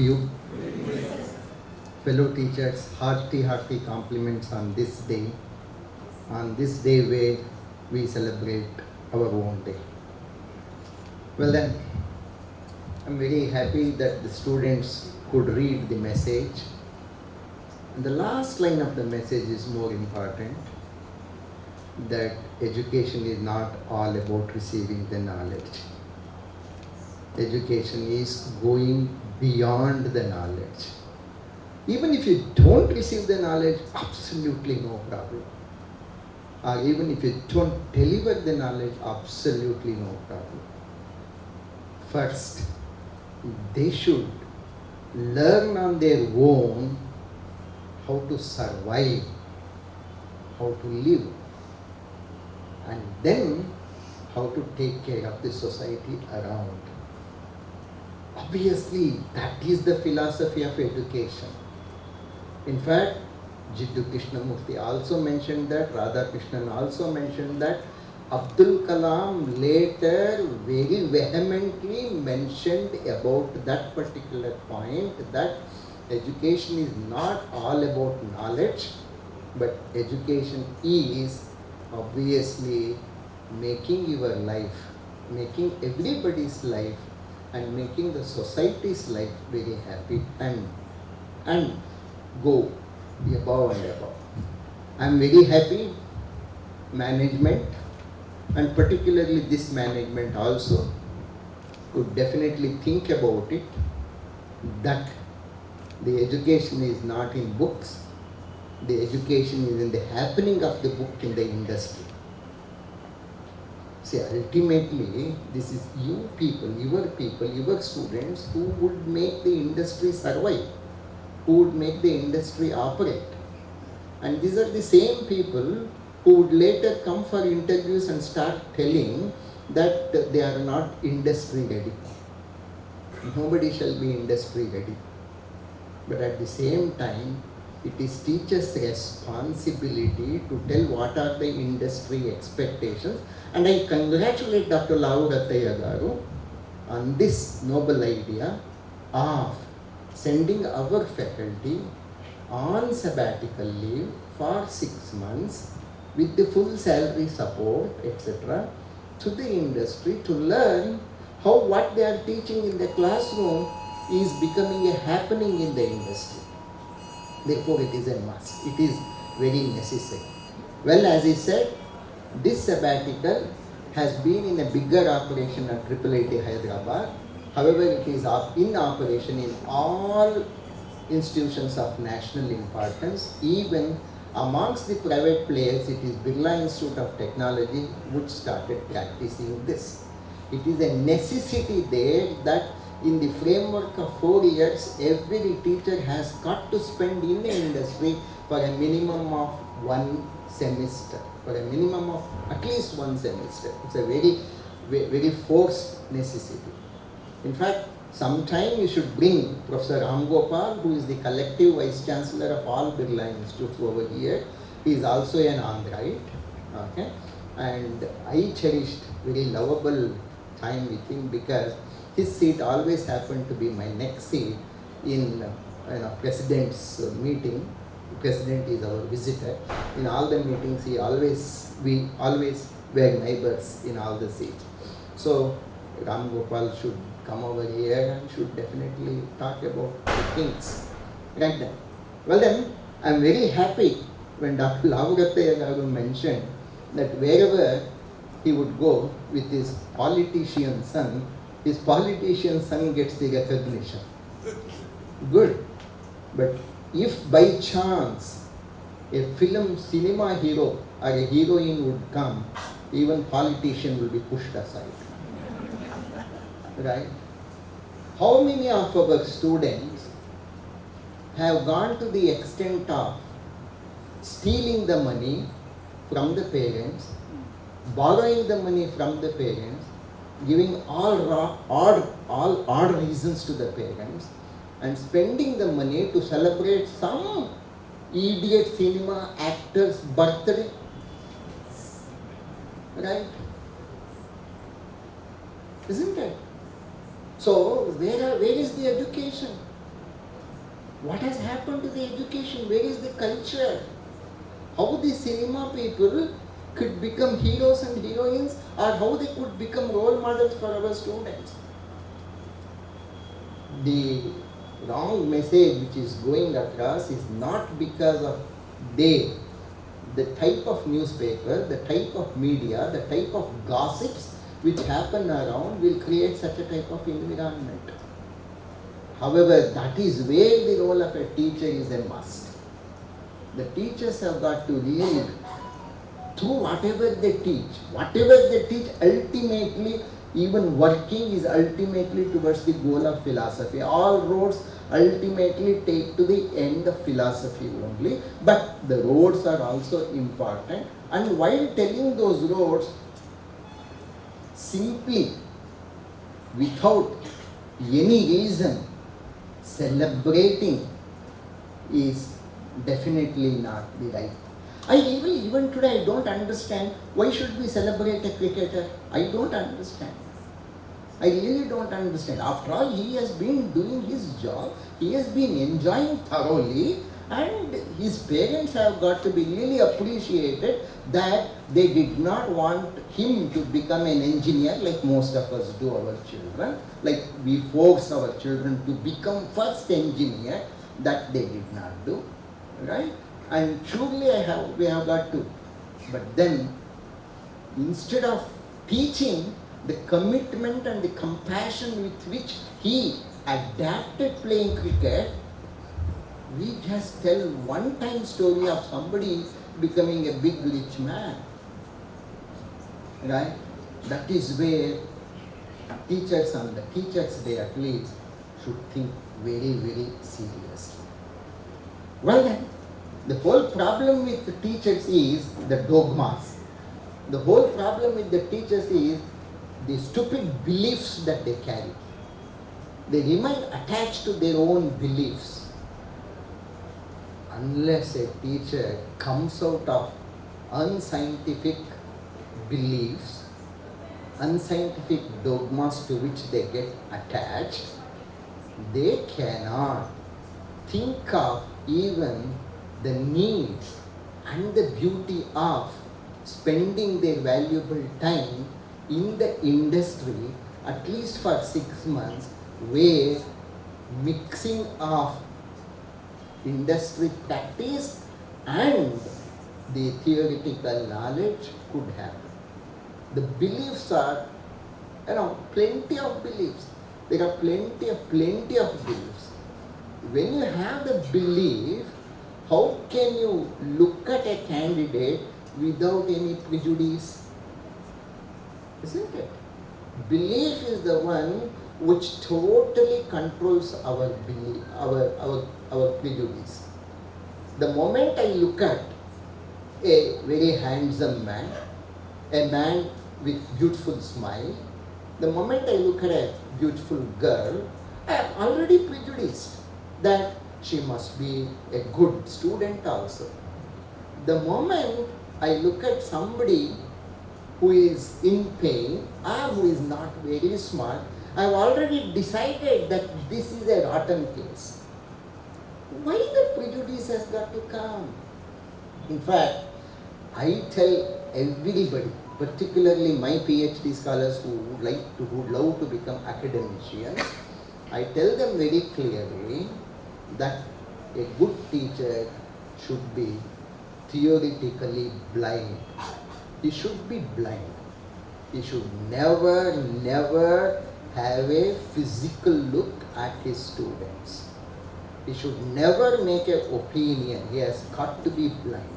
you. Fellow teachers, hearty compliments on this day where we celebrate our own day. Well then, I'm very happy that the students could read the message. And the last line of the message is more important, that education is not all about receiving the knowledge. Education is going beyond the knowledge. Even if you don't receive the knowledge, absolutely no problem. Or even if you don't deliver the knowledge, absolutely no problem. First, they should learn on their own how to survive, how to live, and then how to take care of the society around. Obviously, that is the philosophy of education. In fact, Jiddu Krishnamurti also mentioned that, Radhakrishnan also mentioned that, Abdul Kalam later very vehemently mentioned about that particular point, that education is not all about knowledge, but education is obviously making your life, making everybody's life, and making the society's life very happy and go above and above. I am very happy management, and particularly this management also, could definitely think about it, that the education is not in books, the education is in the happening of the book in the industry. See, ultimately, this is you people, your students who would make the industry survive, who would make the industry operate. And these are the same people who would later come for interviews and start telling that they are not industry ready. Nobody shall be industry ready. But at the same time, it is teachers' responsibility to tell what are the industry expectations. And I congratulate Dr. Nagabhushan Garu on this noble idea of sending our faculty on sabbatical leave for 6 months with the full salary support, etc., to the industry to learn how what they are teaching in the classroom is becoming a happening in the industry. Therefore, it is a must. It is very necessary. Well, as I said, this sabbatical has been in a bigger operation at IIIT Hyderabad. However, it is in operation in all institutions of national importance. Even amongst the private players, it is Birla Institute of Technology which started practicing this. It is a necessity there that in the framework of 4 years, every teacher has got to spend in the industry for a minimum of 1 semester, for a minimum of at least 1 semester. It's a very forced necessity. In fact, sometime you should bring Professor Ram Gopal, who is the collective Vice Chancellor of all Birla Institutes over here. He is also an Android. Okay? And I cherished very lovable time with him because his seat always happened to be my next seat in President's meeting. The President is our visitor. In all the meetings, we always were neighbors in all the seats. So Ram Gopal should come over here and should definitely talk about the things. Right then. Well then, I am very happy when Dr. Nagabhushan Garu mentioned that wherever he would go with his politician son gets the recognition. Good. But if by chance a cinema hero or a heroine would come, even politician will be pushed aside. Right? How many of our students have gone to the extent of stealing the money from the parents, borrowing the money from the parents, giving all odd reasons to the parents, and spending the money to celebrate some idiot cinema actor's birthday? Right? Isn't it? So, where is the education? What has happened to the education? Where is the culture? How the cinema people could become heroes and heroines, or how they could become role models for our students. The wrong message which is going across is not because of they, the type of newspaper, the type of media, the type of gossips which happen around will create such a type of environment. However, that is where the role of a teacher is a must. The teachers have got to lead through whatever they teach, ultimately, even working is ultimately towards the goal of philosophy. All roads ultimately take to the end of philosophy only, but the roads are also important. And while telling those roads, simply, without any reason, celebrating is definitely not the right. Even today I don't understand why should we celebrate a cricketer. I don't understand. I really don't understand. After all, he has been doing his job, he has been enjoying thoroughly, and his parents have got to be really appreciated that they did not want him to become an engineer like most of us do our children. Like we force our children to become first engineer, that they did not do, right? And surely we have got to. But then, instead of teaching the commitment and the compassion with which he adapted playing cricket, we just tell one-time story of somebody becoming a big rich man, right? That is where teachers on the Teachers' Day at least should think very, very seriously. Well then, the whole problem with the teachers is the dogmas. The whole problem with the teachers is the stupid beliefs that they carry. They remain attached to their own beliefs. Unless a teacher comes out of unscientific beliefs, unscientific dogmas to which they get attached, they cannot think of even the need and the beauty of spending their valuable time in the industry, at least for 6 months, where mixing of industry practice and the theoretical knowledge could happen. The beliefs are, plenty of beliefs. There are plenty of beliefs. When you have the belief, how can you look at a candidate without any prejudice? Isn't it? Belief is the one which totally controls our belief, our prejudice. The moment I look at a very handsome man, a man with beautiful smile, the moment I look at a beautiful girl, I am already prejudiced that she must be a good student also. The moment I look at somebody who is in pain or who is not very smart, I have already decided that this is a rotten case. Why the prejudice has got to come? In fact, I tell everybody, particularly my PhD scholars who would love to become academicians, I tell them very clearly that a good teacher should be theoretically blind. He should be blind. He should never have a physical look at his students. He should never make an opinion. He has got to be blind.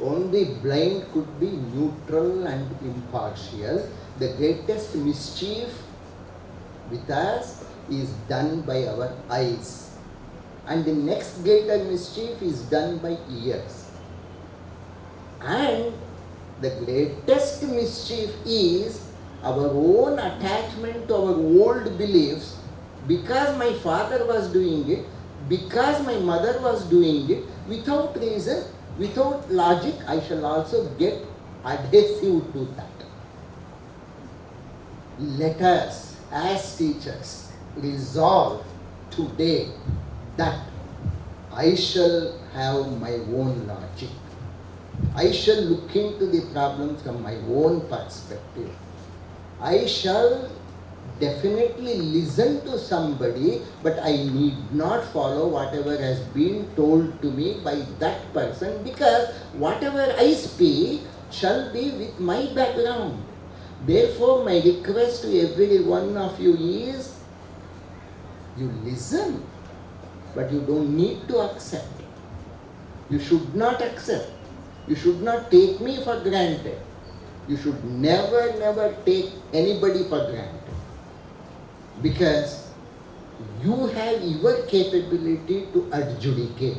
Only blind could be neutral and impartial. The greatest mischief with us is done by our eyes. And the next greater mischief is done by ears. And the greatest mischief is our own attachment to our old beliefs. Because my father was doing it, because my mother was doing it, without reason, without logic, I shall also get adhesive to that. Let us, as teachers, resolve today that I shall have my own logic. I shall look into the problem from my own perspective. I shall definitely listen to somebody, but I need not follow whatever has been told to me by that person, because whatever I speak shall be with my background. Therefore, my request to every one of you is, you listen, but you don't need to accept. You should not accept. You should not take me for granted. You should never take anybody for granted. Because you have your capability to adjudicate.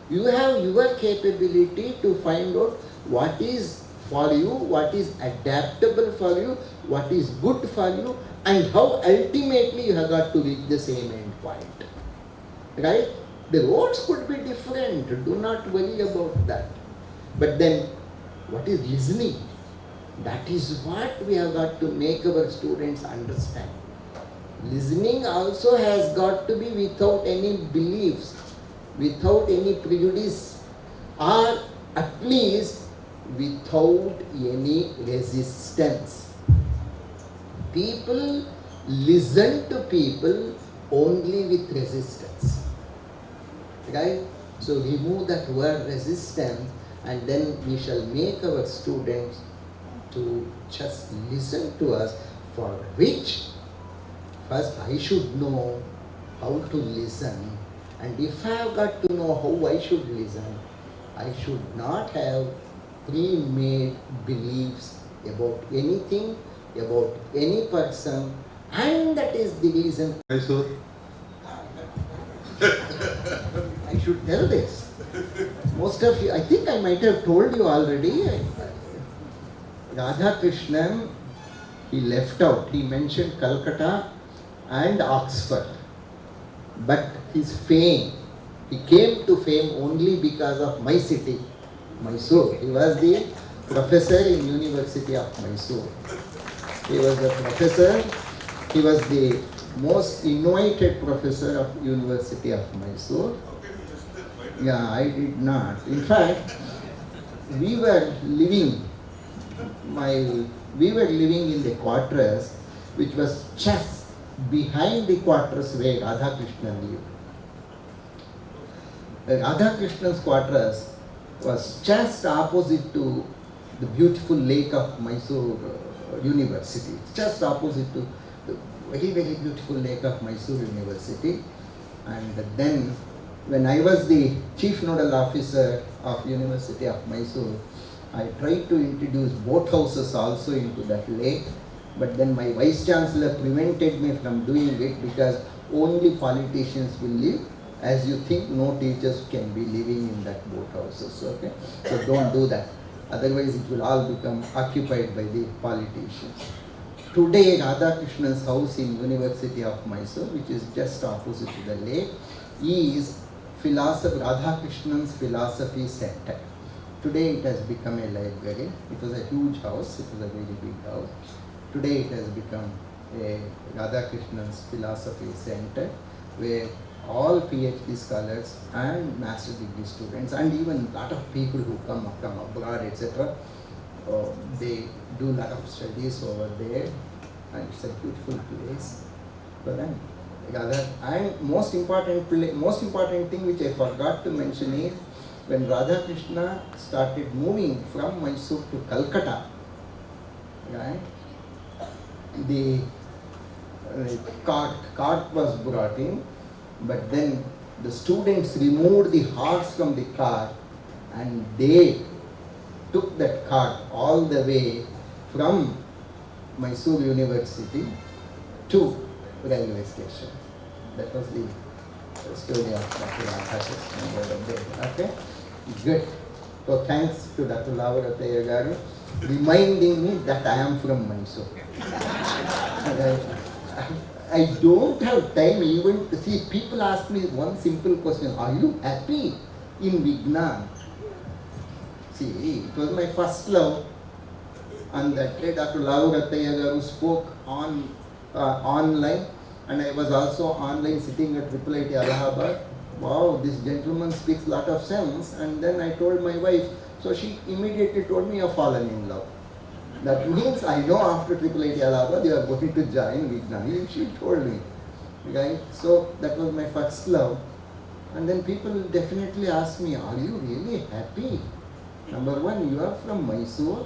You have your capability to find out what is for you, what is adaptable for you, what is good for you, and how ultimately you have got to reach the same end point. Right? The roads could be different, do not worry about that. But then, what is listening? That is what we have got to make our students understand. Listening also has got to be without any beliefs, without any prejudice, or at least without any resistance. People listen to people only with resistance. Right? So remove that word resistance, and then we shall make our students to just listen to us, for which first I should know how to listen, and if I have got to know how I should listen, I should not have pre-made beliefs about anything, about any person, and that is the reason. Hi, sir. I should tell this. Most of you, I think I might have told you already, Radha Krishnan, he left out. He mentioned Calcutta and Oxford. But his fame, he came to fame only because of my city, Mysore. He was the professor in University of Mysore. He was the professor, he was the most invited professor of University of Mysore. Yeah, I did not. In fact, we were living in the quarters which was just behind the quarters where Radha Krishnan lived. Radha Krishnan's quarters was just opposite to the beautiful lake of Mysore University, just opposite to the very beautiful lake of Mysore University. And then when I was the chief nodal officer of University of Mysore, I tried to introduce boat houses also into that lake, but then my vice chancellor prevented me from doing it, because only politicians will live. As you think, no teachers can be living in that boat houses. Okay, so don't do that. Otherwise, it will all become occupied by the politicians. Today, Radha Krishnan's house in University of Mysore, which is just opposite to the lake, is Radha Krishnan's Philosophy Center. Today it has become a library. It was a huge house, it was a very big house. Today it has become a Radha Krishnan's Philosophy Center, where all PhD scholars and master degree students, and even a lot of people who come from abroad, etc., they do a lot of studies over there, and it's a beautiful place for them. And most important thing which I forgot to mention is, when Radha Krishna started moving from Mysore to Calcutta, right, the cart was brought in, but then the students removed the horse from the cart, and they took that cart all the way from Mysore University to railway station. That was the story of Dr. Radha Krishnan. Okay, good. So thanks to Dr. Nagabhushan Garu reminding me that I am from Mysore. I don't have time even to see. People ask me one simple question: are you happy in Vignan? See, it was my first love. And that day Dr. Nagabhushan Garu spoke online, and I was also online sitting at IIIT Allahabad. wow, this gentleman speaks a lot of sense. And then I told my wife, so she immediately told me, you're fallen in love. That means I know after IIIT Allahabad you are going to join Vijnani. She told me, right? So that was my first love. And then people definitely ask me, are you really happy? Number one, you are from Mysore,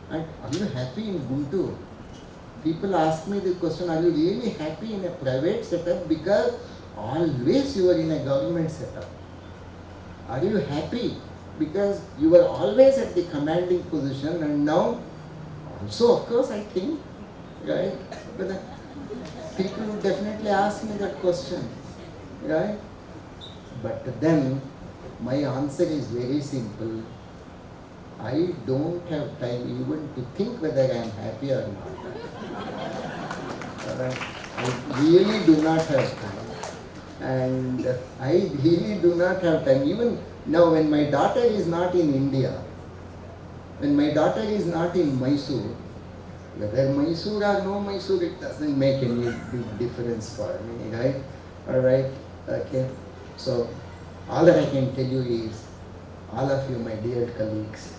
and are you happy in Guntur? People ask me the question, are you really happy in a private setup? Because always you are in a government setup. Are you happy? Because you were always at the commanding position, and now also, of course, I think, right? But people would definitely ask me that question, right? But then my answer is very simple. I don't have time even to think whether I am happy or not. Alright? I really do not have time. And I really do not have time. Even now, when my daughter is not in India, when my daughter is not in Mysore, whether Mysore or no Mysore, it doesn't make any big difference for me, right? Alright? Okay. So, all that I can tell you is, all of you, my dear colleagues,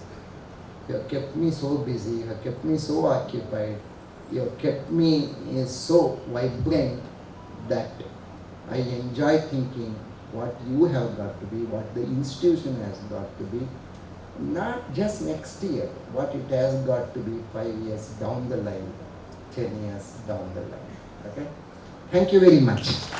you have kept me so busy, you have kept me so occupied, you have kept me so vibrant that I enjoy thinking what you have got to be, what the institution has got to be, not just next year, what it has got to be 5 years down the line, 10 years down the line. Okay? Thank you very much.